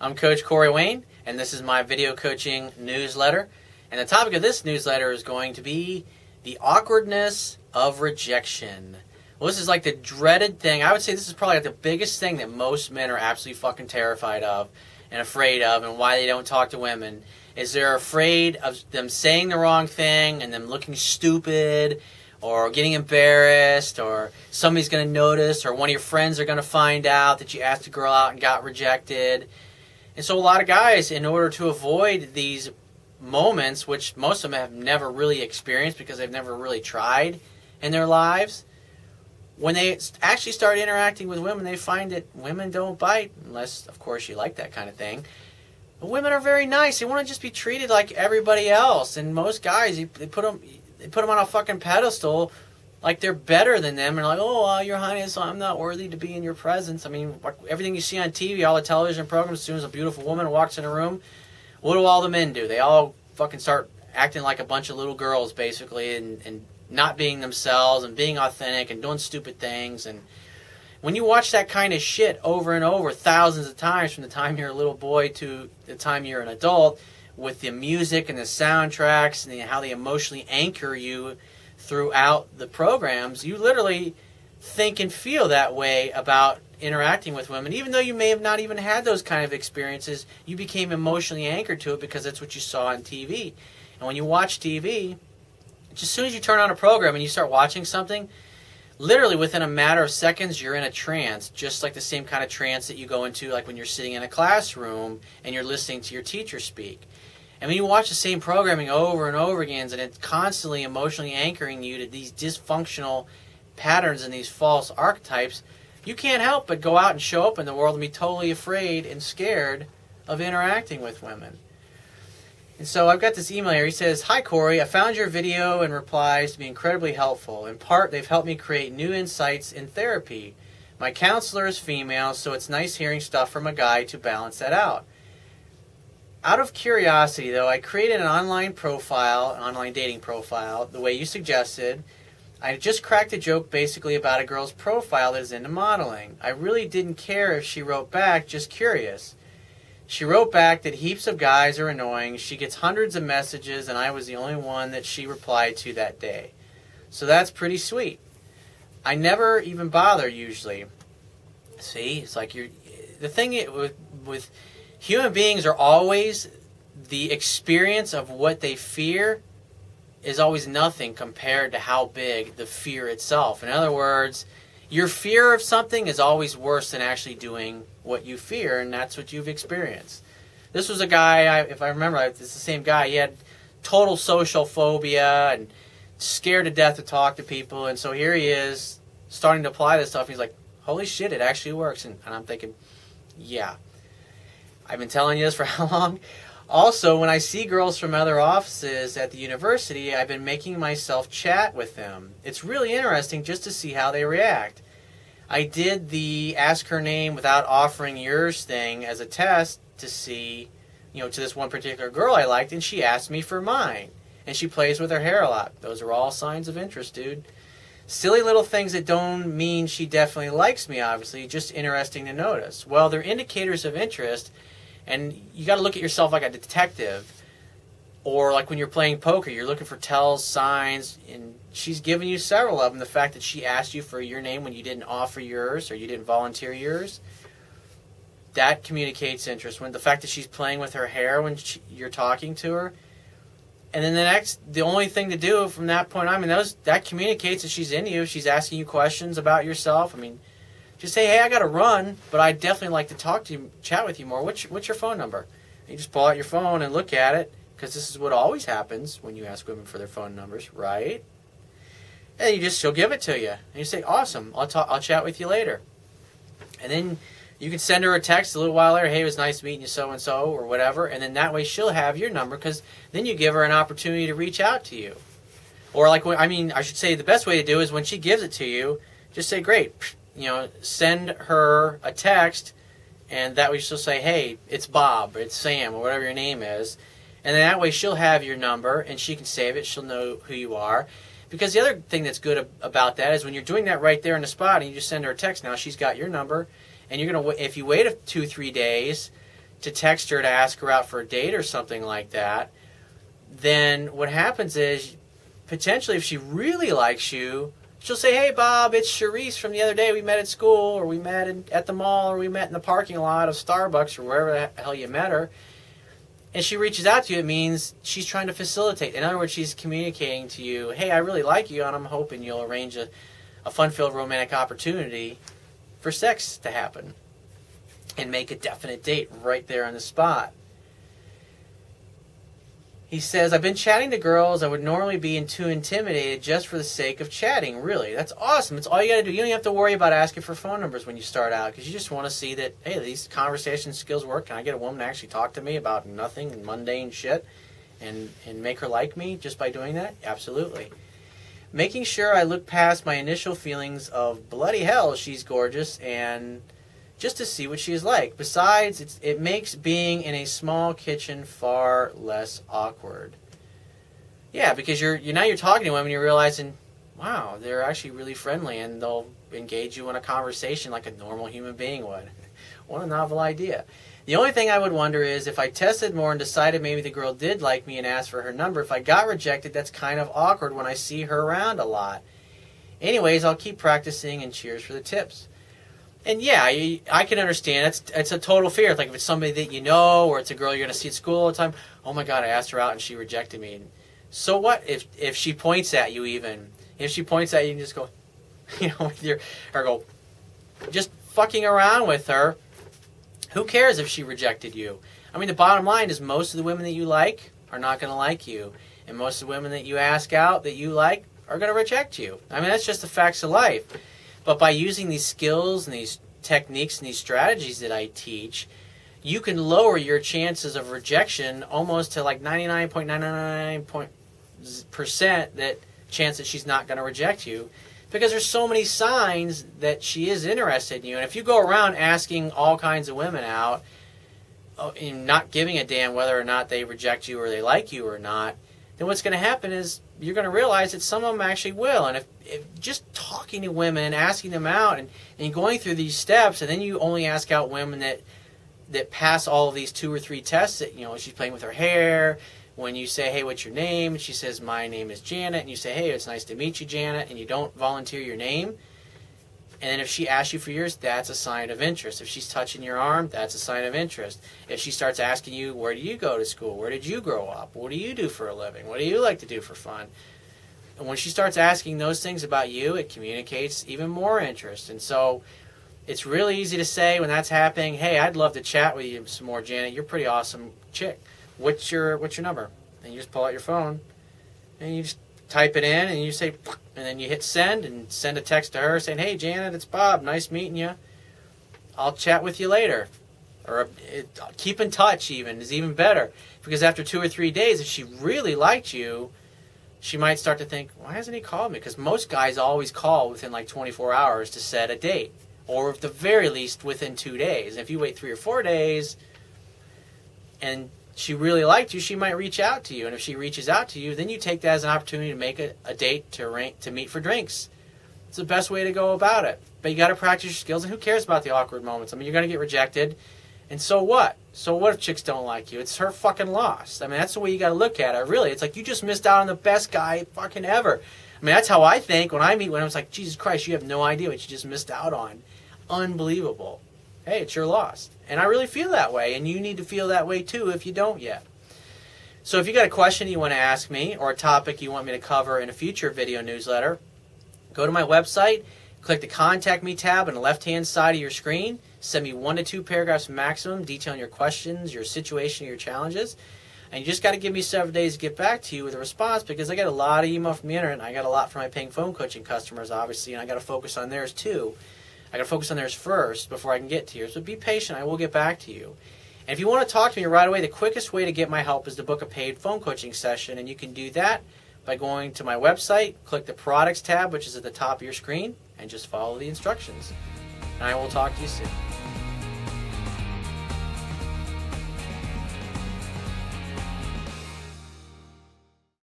I'm Coach Corey Wayne, and this is my video coaching newsletter. And the topic of this newsletter is going to be the awkwardness of rejection. Well, this is like the dreaded thing. I would say this is probably like the biggest thing that most men are absolutely fucking terrified of and afraid of, and why they don't talk to women is they're afraid of them saying the wrong thing and them looking stupid or getting embarrassed, or somebody's going to notice, or one of your friends are going to find out that you asked a girl out and got rejected. And so a lot of guys, in order to avoid these moments, which most of them have never really experienced because they've never really tried in their lives, when they actually start interacting with women, they find that women don't bite, unless, of course, you like that kind of thing. But women are very nice. They want to just be treated like everybody else. And most guys, they put them on a fucking pedestal like they're better than them, and like, oh, your honey, so I'm not worthy to be in your presence. I mean, everything you see on TV, all the television programs, as soon as a beautiful woman walks in a room, what do all the men do? They all fucking start acting like a bunch of little girls, basically, and not being themselves and being authentic and doing stupid things. And when you watch that kind of shit over and over thousands of times, from the time you're a little boy to the time you're an adult, with the music and the soundtracks and how they emotionally anchor you throughout the programs, you literally think and feel that way about interacting with women. Even though you may have not even had those kind of experiences, you became emotionally anchored to it because that's what you saw on TV. And when you watch TV, just as soon as you turn on a program and you start watching something, literally within a matter of seconds, you're in a trance, just like the same kind of trance that you go into like when you're sitting in a classroom and you're listening to your teacher speak. And when you watch the same programming over and over again, and it's constantly emotionally anchoring you to these dysfunctional patterns and these false archetypes, you can't help but go out and show up in the world and be totally afraid and scared of interacting with women. And so I've got this email here. He says, "Hi Corey, I found your video and replies to be incredibly helpful. In part, they've helped me create new insights in therapy. My counselor is female, so it's nice hearing stuff from a guy to balance that out. Out of curiosity, though, I created an online dating profile, the way you suggested. I just cracked a joke basically about a girl's profile that is into modeling. I really didn't care if she wrote back, just curious. She wrote back that heaps of guys are annoying. She gets hundreds of messages, and I was the only one that she replied to that day. So that's pretty sweet. I never even bother usually." See, it's like the thing with human beings are always, the experience of what they fear is always nothing compared to how big the fear itself. In other words, your fear of something is always worse than actually doing what you fear, and that's what you've experienced. This was a guy, if I remember, it's the same guy. He had total social phobia and scared to death to talk to people, and so here he is starting to apply this stuff. He's like, holy shit, it actually works. And I'm thinking, yeah. I've been telling you this for how long? Also, when I see girls from other offices at the university, I've been making myself chat with them. It's really interesting just to see how they react. I did the ask her name without offering yours thing as a test to see, to this one particular girl I liked, and she asked me for mine. And she plays with her hair a lot. Those are all signs of interest, dude. Silly little things that don't mean she definitely likes me, obviously, just interesting to notice. Well, they're indicators of interest. And you got to look at yourself like a detective, or like when you're playing poker, you're looking for tells, signs, and she's given you several of them. The fact that she asked you for your name when you didn't offer yours or you didn't volunteer yours, that communicates interest. When the fact that she's playing with her hair when you're talking to her, and then the only thing to do from that point on, that communicates that she's into you. She's asking you questions about yourself. Just say, hey, I got to run, but I'd definitely like to talk to you, chat with you more. What's your phone number? And you just pull out your phone and look at it, because this is what always happens when you ask women for their phone numbers, right? And she'll give it to you. And you say, awesome, I'll chat with you later. And then you can send her a text a little while later, hey, it was nice meeting you so-and-so, or whatever, and then that way she'll have your number, because then you give her an opportunity to reach out to you. Or I should say the best way to do is when she gives it to you, just say, great, send her a text, and that way she'll say, hey, it's Bob, or it's Sam, or whatever your name is. And then that way she'll have your number, and she can save it. She'll know who you are. Because the other thing that's good about that is when you're doing that right there in the spot, and you just send her a text, now she's got your number, and you're going to, if you wait 2-3 days to text her to ask her out for a date or something like that, then what happens is, potentially if she really likes you, she'll say, hey Bob, it's Charisse from the other day. We met at school, or we met at the mall, or we met in the parking lot of Starbucks, or wherever the hell you met her. And she reaches out to you, it means she's trying to facilitate. In other words, she's communicating to you, hey, I really like you, and I'm hoping you'll arrange a fun-filled romantic opportunity for sex to happen. And make a definite date right there on the spot. He says, I've been chatting to girls I would normally be too intimidated just for the sake of chatting. Really, that's awesome. It's all you got to do. You don't have to worry about asking for phone numbers when you start out, because you just want to see that, hey, these conversation skills work. Can I get a woman to actually talk to me about nothing and mundane shit and make her like me just by doing that? Absolutely. Making sure I look past my initial feelings of bloody hell, she's gorgeous, and just to see what she is like. Besides, it makes being in a small kitchen far less awkward. Yeah, because now you're talking to women, you're realizing, wow, they're actually really friendly, and they'll engage you in a conversation like a normal human being would. What a novel idea. The only thing I would wonder is if I tested more and decided maybe the girl did like me and asked for her number, if I got rejected, that's kind of awkward when I see her around a lot. Anyways, I'll keep practicing, and cheers for the tips. And yeah, I can understand. It's a total fear. Like if it's somebody that you know, or it's a girl you're going to see at school all the time. Oh my God, I asked her out and she rejected me. So what if she points at you even? If she points at you and just go, or go, just fucking around with her. Who cares if she rejected you? I mean, the bottom line is most of the women that you like are not going to like you. And most of the women that you ask out that you like are going to reject you. I mean, that's just the facts of life. But by using these skills and these techniques and these strategies that I teach, you can lower your chances of rejection almost to like 99.99% that chance that she's not going to reject you, because there's so many signs that she is interested in you. And if you go around asking all kinds of women out and not giving a damn whether or not they reject you or they like you or not, then what's going to happen is you're going to realize that some of them actually will. And if just talking to women and asking them out and going through these steps, and then you only ask out women that pass all of these 2 or 3 tests, that, she's playing with her hair. When you say, hey, what's your name? And she says, my name is Janet. And you say, hey, it's nice to meet you, Janet. And you don't volunteer your name. And then if she asks you for yours, that's a sign of interest. If she's touching your arm, that's a sign of interest. If she starts asking you, where do you go to school? Where did you grow up? What do you do for a living? What do you like to do for fun? And when she starts asking those things about you, it communicates even more interest. And so it's really easy to say when that's happening, hey, I'd love to chat with you some more, Janet. You're a pretty awesome chick. What's your number? And you just pull out your phone, and you just type it in, and you say, and then you hit send, and send a text to her saying, hey, Janet, it's Bob. Nice meeting you. I'll chat with you later. Or keep in touch even is even better. Because after 2 or 3 days, if she really liked you, she might start to think, why hasn't he called me? Because most guys always call within like 24 hours to set a date. Or at the very least within 2 days. If you wait 3 or 4 days and she really liked you, she might reach out to you. And if she reaches out to you, then you take that as an opportunity to make a date to meet for drinks. It's the best way to go about it. But you got to practice your skills, and who cares about the awkward moments? I mean, you're going to get rejected, and so what? So what if chicks don't like you? It's her fucking loss. I mean, that's the way you got to look at it, really. It's like you just missed out on the best guy fucking ever. I mean, that's how I think when I meet women. I was like, Jesus Christ, you have no idea what you just missed out on. Unbelievable. Hey, it's your loss. And I really feel that way, and you need to feel that way too if you don't yet. So if you got a question you want to ask me, or a topic you want me to cover in a future video newsletter, go to my website, click the Contact Me tab on the left-hand side of your screen, send me 1 to 2 paragraphs maximum detailing your questions, your situation, your challenges, and you just got to give me 7 days to get back to you with a response, because I get a lot of email from the internet, and I got a lot from my paying phone coaching customers, obviously, and I got to focus on theirs too. I got to focus on theirs first before I can get to yours. So be patient. I will get back to you. And if you want to talk to me right away, the quickest way to get my help is to book a paid phone coaching session. And you can do that by going to my website, click the Products tab, which is at the top of your screen, and just follow the instructions. And I will talk to you soon.